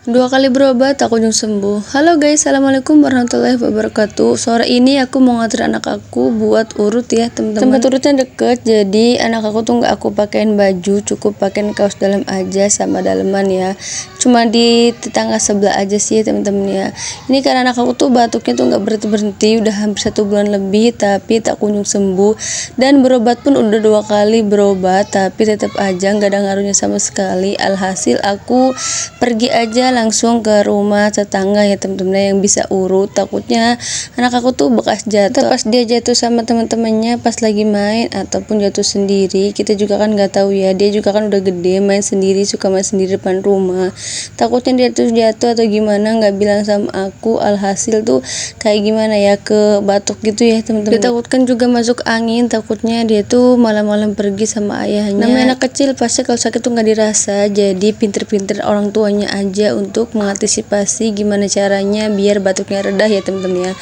Dua kali berobat tak kunjung sembuh. Halo guys, assalamualaikum warahmatullahi wabarakatuh. Sore ini aku mau nganter anak aku buat urut ya teman-teman. Tempat urutnya deket, jadi anak aku tuh nggak aku pakein baju, cukup pakein kaos dalam aja sama daleman ya. Cuma di tetangga sebelah aja sih teman-teman ya. Ini karena anak aku tuh batuknya tuh nggak berhenti, udah hampir 1 bulan lebih tapi tak kunjung sembuh. Dan berobat pun udah 2 kali berobat tapi tetap aja nggak ada ngaruhnya sama sekali. Alhasil aku pergi aja langsung ke rumah tetangga ya teman-teman yang bisa urut. Takutnya anak aku tuh bekas jatuh, pas dia jatuh sama teman-temannya pas lagi main ataupun jatuh sendiri, kita juga kan nggak tahu ya, dia juga kan udah gede, main sendiri, suka main sendiri depan rumah, takutnya dia tuh jatuh atau gimana, nggak bilang sama aku. Alhasil tuh kayak gimana ya, ke batuk gitu ya teman-teman. Ditakutkan juga masuk angin, takutnya dia tuh malam-malam pergi sama ayahnya. Namanya anak kecil pasti kalau sakit tuh nggak dirasa, jadi pinter-pinter orang tuanya aja untuk mengantisipasi gimana caranya biar batuknya reda ya teman-teman ya.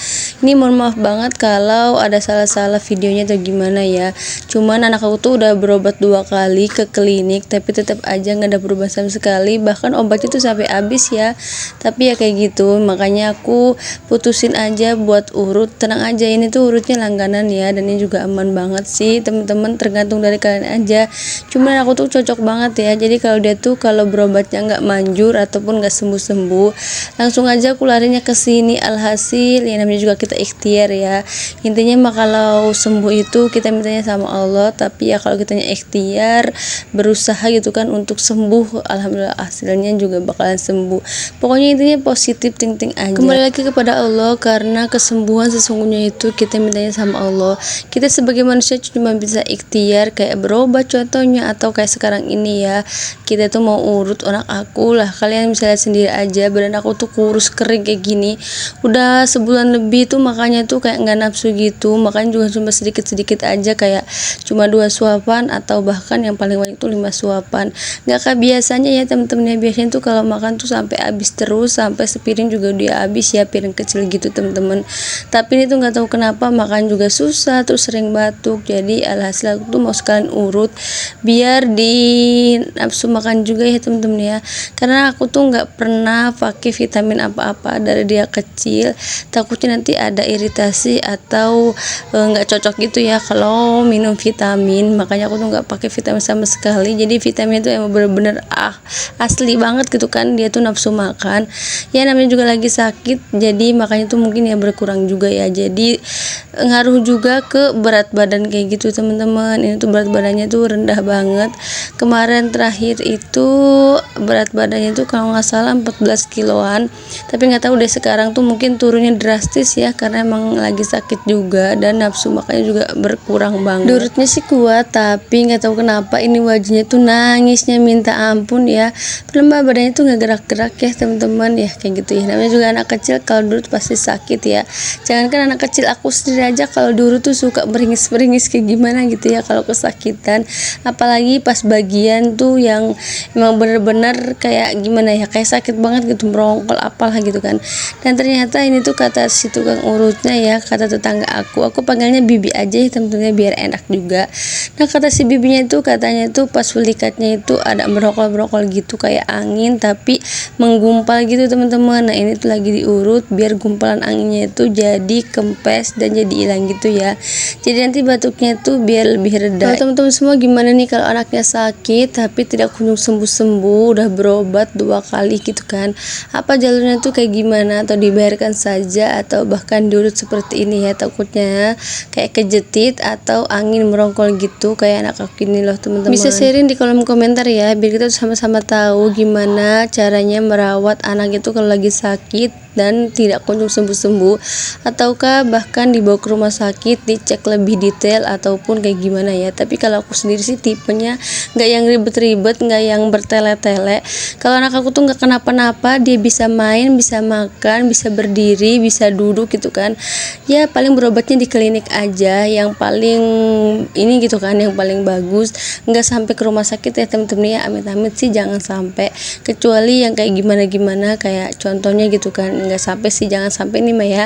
Ini mohon maaf banget kalau ada salah-salah videonya atau gimana ya. Cuman anak aku tuh udah berobat 2 kali ke klinik tapi tetap aja nggak ada perubahan sama sekali, bahkan obatnya tuh sampai habis ya. Tapi ya kayak gitu, makanya aku putusin aja buat urut. Tenang aja, ini tuh urutnya langganan ya, dan ini juga aman banget sih teman-teman, tergantung dari kalian aja. Cuman aku tuh cocok banget ya, jadi kalau dia tuh kalau berobatnya nggak manjur ataupun nggak sembuh-sembuh, langsung aja aku larinya ke sini. Alhasil ya namanya juga kita ikhtiar ya, intinya mah kalau sembuh itu kita mintanya sama Allah, tapi ya kalau kitanya ikhtiar berusaha gitu kan untuk sembuh, alhamdulillah hasilnya juga bakalan sembuh. Pokoknya intinya positif ting-ting aja, kembali lagi kepada Allah, karena kesembuhan sesungguhnya itu kita mintanya sama Allah. Kita sebagai manusia cuma bisa ikhtiar kayak berobat contohnya, atau kayak sekarang ini ya, kita tuh mau urut anak aku lah, kalian bisa lihat sendiri aja, badan aku tuh kurus kering kayak gini udah sebulan lebih tuh, makanya tuh kayak nggak nafsu gitu, makanya juga cuma sedikit-sedikit aja, kayak cuma 2 suapan atau bahkan yang paling banyak tuh 5 suapan, nggak kayak biasanya ya temen-temen ya. Biasanya tuh kalau makan tuh sampai habis terus, sampai sepiring juga dia habis ya, piring kecil gitu temen-temen. Tapi ini tuh nggak tahu kenapa makan juga susah, terus sering batuk. Jadi alhasil aku tuh mau sekalian urut biar di nafsu makan juga ya temen-temen ya, karena aku tuh nggak pernah pakai vitamin apa-apa dari dia kecil, takutnya nanti ada iritasi atau nggak cocok gitu ya kalau minum vitamin. Makanya aku tuh nggak pakai vitamin sama sekali, jadi vitamin itu emang bener-bener asli banget gitu kan, dia tuh nafsu makan ya, namanya juga lagi sakit, jadi makanya tuh mungkin ya berkurang juga ya, jadi ngaruh juga ke berat badan kayak gitu teman-teman. Ini tuh berat badannya tuh rendah banget, kemarin terakhir itu berat badannya tuh kalau nggak salah 14 kiloan, tapi nggak tahu deh sekarang tuh mungkin turunnya drastis ya, karena emang lagi sakit juga dan nafsu makannya juga berkurang banget. Durutnya sih kuat, tapi nggak tahu kenapa ini wajahnya tuh nangisnya minta ampun ya, padahal badannya tuh nggak gerak-gerak ya teman-teman ya, kayak gitu ya, namanya juga anak kecil kalau durut pasti sakit ya. Jangankan anak kecil, aku sendiri aja kalau durut tuh suka beringis-beringis kayak gimana gitu ya kalau kesakitan, apalagi pas bagian tuh yang emang bener-bener kayak gimana ya, kayak sakit banget gitu, merongkol apalah gitu kan. Dan ternyata ini tuh kata si tukang urutnya ya, kata tetangga aku panggilnya Bibi aja ya temen-temennya biar enak juga. Nah kata si bibinya itu katanya tuh pas fulikatnya itu ada merokol-merokol gitu kayak angin tapi menggumpal gitu teman-teman. Nah ini tuh lagi diurut biar gumpalan anginnya itu jadi kempes dan jadi hilang gitu ya, jadi nanti batuknya tuh biar lebih reda. Kalau teman-teman semua gimana nih kalau anaknya sakit tapi tidak kunjung sembuh-sembuh, udah berobat 2 kali gitu kan, apa jalurnya tuh kayak gimana, atau dibiarkan saja atau bahkan diurut seperti ini ya, takutnya kayak kejetit atau angin merongkol gitu kayak anak aku ini loh teman-teman. Bisa sharing di kolom komentar ya, biar kita sama-sama tahu gimana caranya merawat anak itu kalau lagi sakit dan tidak kunjung sembuh-sembuh, ataukah bahkan dibawa ke rumah sakit dicek lebih detail ataupun kayak gimana ya. Tapi kalau aku sendiri sih tipenya nggak yang ribet-ribet, nggak yang bertele-tele. Kalau anak aku tuh nggak kenapa-napa, dia bisa main, bisa makan, bisa berdiri, bisa duduk gitu kan ya, paling berobatnya di klinik aja yang paling ini gitu kan, yang paling bagus, nggak sampai ke rumah sakit ya temen-temen ya, amit-amit sih jangan sampai, kecuali yang kayak gimana-gimana kayak contohnya gitu kan, nggak sampai sih, jangan sampai nih mah ya.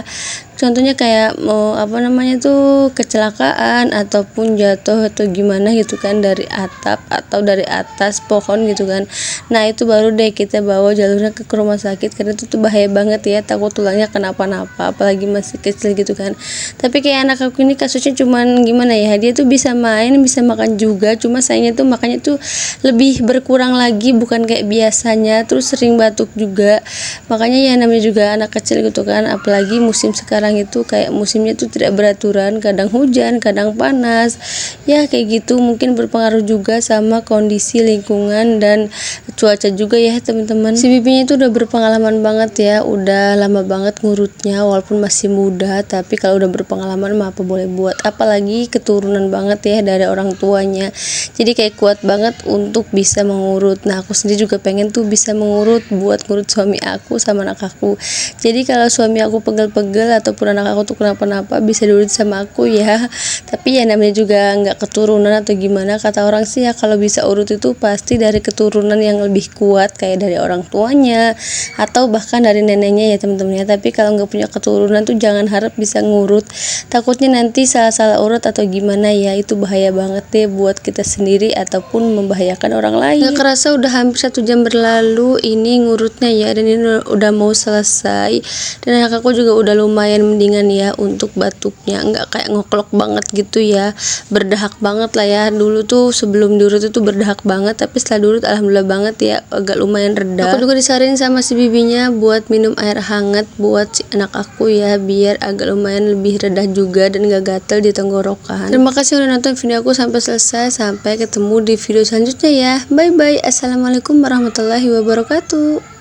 Contohnya kayak mau apa namanya tuh kecelakaan ataupun jatuh atau gimana gitu kan dari atap atau dari atas pohon gitu kan. Nah itu baru deh kita bawa jalurnya ke rumah sakit, karena itu tuh bahaya banget ya, takut tulangnya kenapa-napa apalagi masih kecil gitu kan. Tapi kayak anak aku ini kasusnya cuman gimana ya, dia tuh bisa main bisa makan juga, cuma sayangnya tuh makanya tuh lebih berkurang lagi, bukan kayak biasanya, terus sering batuk juga. Makanya ya namanya juga anak kecil gitu kan, apalagi musim sekarang itu kayak musimnya tuh tidak beraturan, kadang hujan kadang panas ya kayak gitu, mungkin berpengaruh juga sama kondisi lingkungan dan cuaca juga ya teman-teman. Si bibinya itu udah berpengalaman banget ya, udah lama banget ngurutnya walaupun masih muda, tapi kalau udah berpengalaman mah apa boleh buat, apalagi keturunan banget ya dari orang tuanya, jadi kayak kuat banget untuk bisa mengurut. Nah aku sendiri juga pengen tuh bisa mengurut buat ngurut suami aku sama anak aku. Jadi kalau suami aku pegel-pegel ataupun anak aku tuh kenapa-napa bisa diurut sama aku ya. Tapi ya namanya juga nggak keturunan atau gimana, kata orang sih ya kalau bisa urut itu pasti dari keturunan yang lebih kuat kayak dari orang tuanya atau bahkan dari neneknya ya teman-teman ya. Tapi kalau nggak punya keturunan tuh jangan harap bisa ngurut, takutnya nanti salah-salah urut atau gimana ya, itu bahaya banget deh buat kita sendiri ataupun membahayakan orang lain. Nggak kerasa udah hampir 1 jam berlalu ini ngurutnya ya, dan ini udah mau selesai, dan anak aku juga udah lumayan mendingan ya untuk batuknya, nggak kayak ngoklok banget gitu ya, berdahak banget lah ya. Dulu tuh sebelum diurut itu berdahak banget, tapi setelah diurut alhamdulillah banget ya, agak lumayan reda. Aku juga disarankan sama si bibinya buat minum air hangat buat si anak aku ya, biar agak lumayan lebih reda juga dan gak gatel di tenggorokan. Terima kasih udah nonton video aku sampai selesai, sampai ketemu di video selanjutnya ya, bye bye. Assalamualaikum warahmatullahi wabarakatuh.